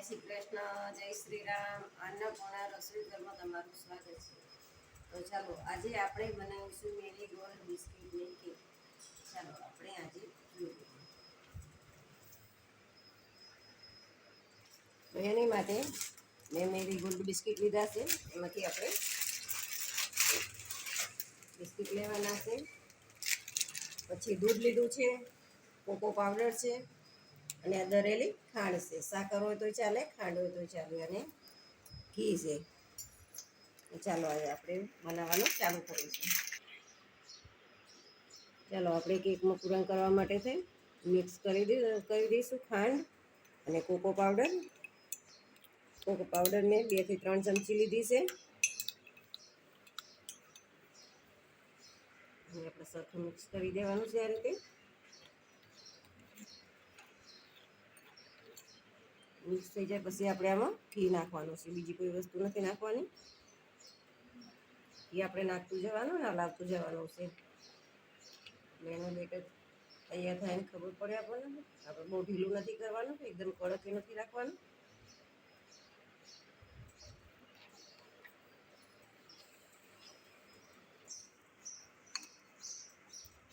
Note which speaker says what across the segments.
Speaker 1: શ્રી કૃષ્ણ, જય શ્રી રામ. અન્નપૂર્ણા રસોઈ ઘરમાં તમારું સ્વાગત છે. તો ચાલો આજે આપણે બનાવીશું મેરી ગોલ્ડ બિસ્કિટની કેક. ચાલો આપણે આજે જોઈએ. તો એની માટે મેં મેરી ગોલ્ડ બિસ્કિટ લીધા છે. એમાંથી આપણે બિસ્કિટ લેવાના છે. પછી દૂધ લીધું છે, કોકો પાવડર છે અને દરેલી ખાંડ છે. સાકર હોય તો ચાલે, ખાંડ હોય તો ચાલે, અને ઘી છે. ચાલો હવે આપણે બનાવવાનું ચાલુ કરીશું. ચાલો આપણે કેકમાં પૂરણ કરવા માટે થઈ મિક્સ કરી દઈશું ખાંડ અને કોકો પાવડર. કોકો પાવડર મેં 2 થી 3 ચમચી લીધી છે. આપણે સરખું મિક્સ કરી દેવાનું છે આ રીતે. મિક્સ થઈ જાય પછી આપણે આમાં ઘી નાખવાનું છે. બીજી કોઈ વસ્તુ નથી નાખવાની. ઘી આપણે નાખતું જવાનું ને લાવતું જવાનું છે. એનો બેટર તૈયાર થાય ને ખબર પડે આપણને. આપણે બહુ ઢીલું નથી કરવાનું, એકદમ કડક નથી રાખવાનું.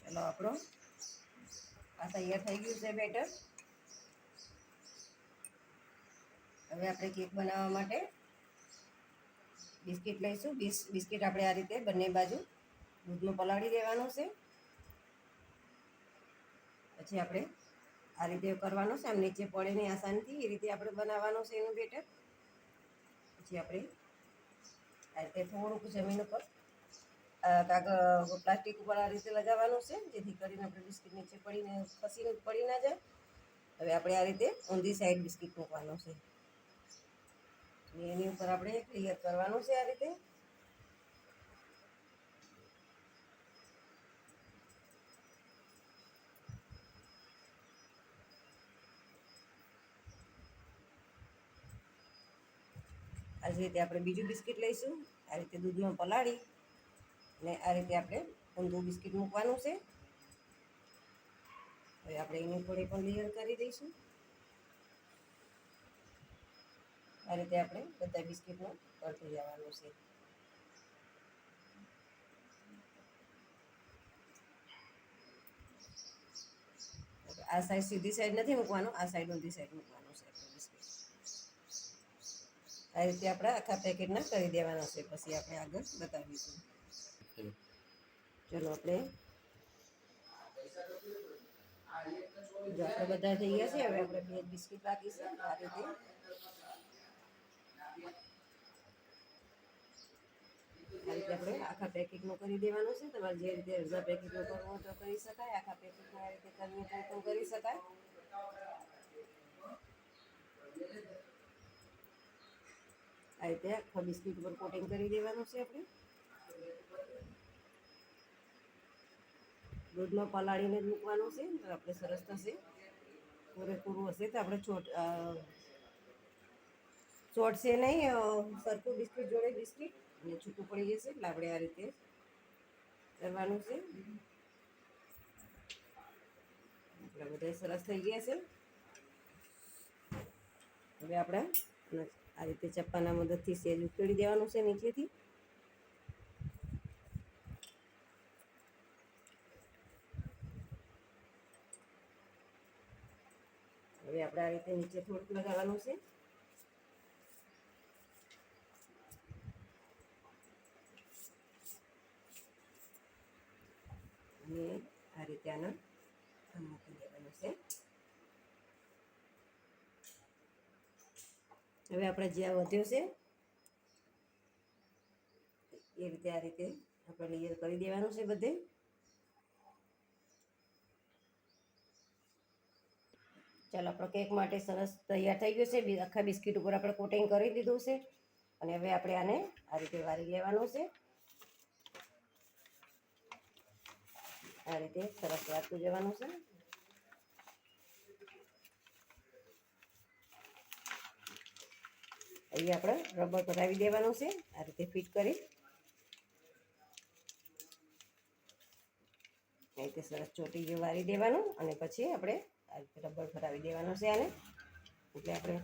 Speaker 1: ચાલો આપણો આ તૈયાર થઈ ગયું છે બેટર. હવે આપણે કેક બનાવવા માટે બિસ્કિટ લઈશું. બિસ્કિટ આપણે આ રીતે બંને બાજુ દૂધમાં પલાળી દેવાનું છે. પછી આપણે આ રીતે કરવાનું છે. આમ નીચે પડે નહીં આસાનથી, એ રીતે આપણે બનાવવાનું છે એનું બેટર. પછી આપણે આ રીતે થોડુંક જમીન ઉપર કાગળ પ્લાસ્ટિક ઉપર આ રીતે લગાવવાનું છે, જેથી કરીને આપણે બિસ્કિટ નીચે પડી ના જાય. હવે આપણે આ રીતે ઊંધી સાઈડ બિસ્કિટ મૂકવાનું છે. એની ઉપર આપણે ક્લિયર કરવાનું છે આ રીતે. આ જ રીતે આપણે બીજું બિસ્કિટ લઈશું. આ રીતે દૂધમાં પલાળી અને આ રીતે આપણે ઊંધું બિસ્કિટ મૂકવાનું છે. હવે આપણે એની થોડી પણ લેયર કરી દઈશું. આ રીતે આપણે બધા બિસ્કિટનું કરતું જવાનું છે. આ સાઈડ સીધી સાઈડ નથી મૂકવાનું, આ સાઈડ ઊંધી સાઈડ મૂકવાનું છે બિસ્કિટ. આ રીતે આપણે આખા પેકેટના કરી દેવાના છે. પછી આપણે આગળ બતાવીશું. ચલો આપણે બધા થઈ ગયા છે. હવે આપણે 2 બિસ્કિટ બાકી છે. આ રીતે આપણે આખા પેકેટનું કરી દેવાનું છે. તમારે જે રીતે અડધા પેકેટનું કરવું હોય તો કરી શકાય, આખા પેકેટનું આ રીતે કરવું હોય તો કરી શકાય. આ રીતે આખા બિસ્કિટ પર કોટિંગ કરી દેવાનું છે. આપણે દૂધમાં પલાળીને જ મૂકવાનું છે, તો આપણે સરસ થશે. પૂરેપૂરું હશે તો આપણે ચોટશે નહીં. સરખું બિસ્કિટ જોડે બિસ્કિટ અને છૂટું પડી જશે. એટલે આપણે આ રીતે કરવાનું છે. આપણા બધા સરસ થઈ ગયા છે. હવે આપણે આ રીતે ચપ્પાના મદદથી સેજ ઉકેળી દેવાનું છે નીચેથી. હવે આપણે આ રીતે નીચે થોડુંક લગાવવાનું છે. અને આ રીતે આના મૂકી દેવાનું છે. હવે આપણે જ્યાં વધ્યો છે એ રીતે આ રીતે આપણે લેયર કરી દેવાનું છે બધે. ચાલો આપણો કેક માટે સરસ તૈયાર થઈ ગયું છે. આખા બિસ્કિટ ઉપર આપણે કોટિંગ કરી દીધું છે. અને હવે આપણે આને આ રીતે વારી લેવાનું છે. આ રીતે સરસ વારતું જવાનું છે. અહીં આપણે રબર કરાવી દેવાનું છે. આ રીતે ફિટ કરી આ રીતે સરસ ચોટી જેવું વારી દેવાનું. અને પછી આપણે આ રીતે રબર ફરાવી દેવાનું છે આને. એટલે આપણે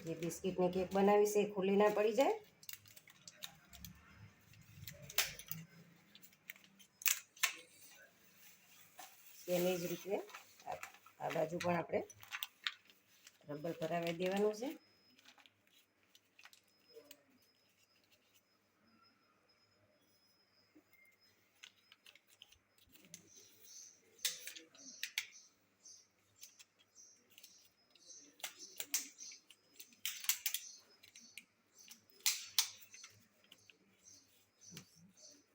Speaker 1: જે બિસ્કિટની કેક બનાવી છે એ ખુલ્લી ના પડી જાય. તેની જ રીતે આ બાજુ પણ આપણે રબર ભરાવી દેવાનું છે.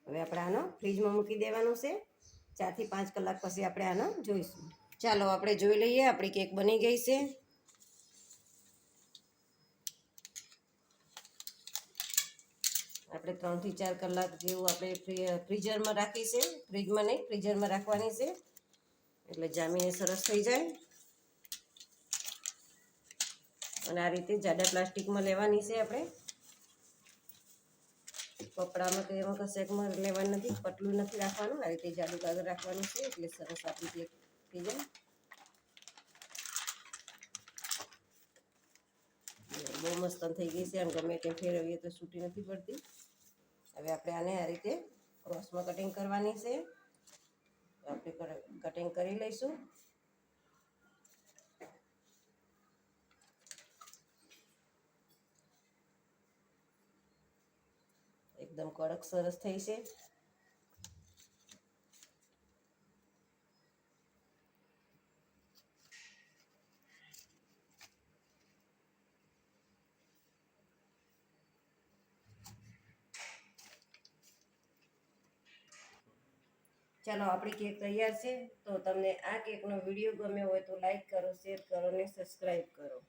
Speaker 1: હવે આપણે આનો ફ્રીજમાં મૂકી દેવાનું છે. 4 થી 5 કલાક પછી આપણે આનો જોઈશું. ચાલો આપણે જોઈ લઈએ આપણી કેક બની ગઈ છે. આપણે 3 થી 4 કલાક જેવું આપણે ફ્રીઝરમાં રાખી છે. ફ્રીજમાં નહીં, ફ્રીઝરમાં રાખવાની છે એટલે જામીને સરસ થઈ જાય. અને આ રીતે જાડા પ્લાસ્ટિકમાં લેવાની છે. આપણે કપડામાં કે એમાં કશેકમાં લેવાનું નથી, પતલું નથી રાખવાનું. આ રીતે જાડું કાગળ રાખવાનું છે એટલે સરસ આપણી કેક થઈ જાય. બહુ મસ્ત થઈ ગઈ છે. આમ ગમે તેમ ફેરવીએ તો છૂટી નથી પડતી. હવે આપણે આને આ રીતે ક્રોસમાં કટિંગ કરવાની છે. આપણે કટિંગ કરી લઈશું. એકદમ કડક સરસ થઈ છે. ચાલો આપણી કેક તૈયાર છે. તો તમને આ કેકનો વિડીયો ગમ્યો હોય તો લાઈક કરો, શેર કરો અને સબસ્ક્રાઈબ કરો.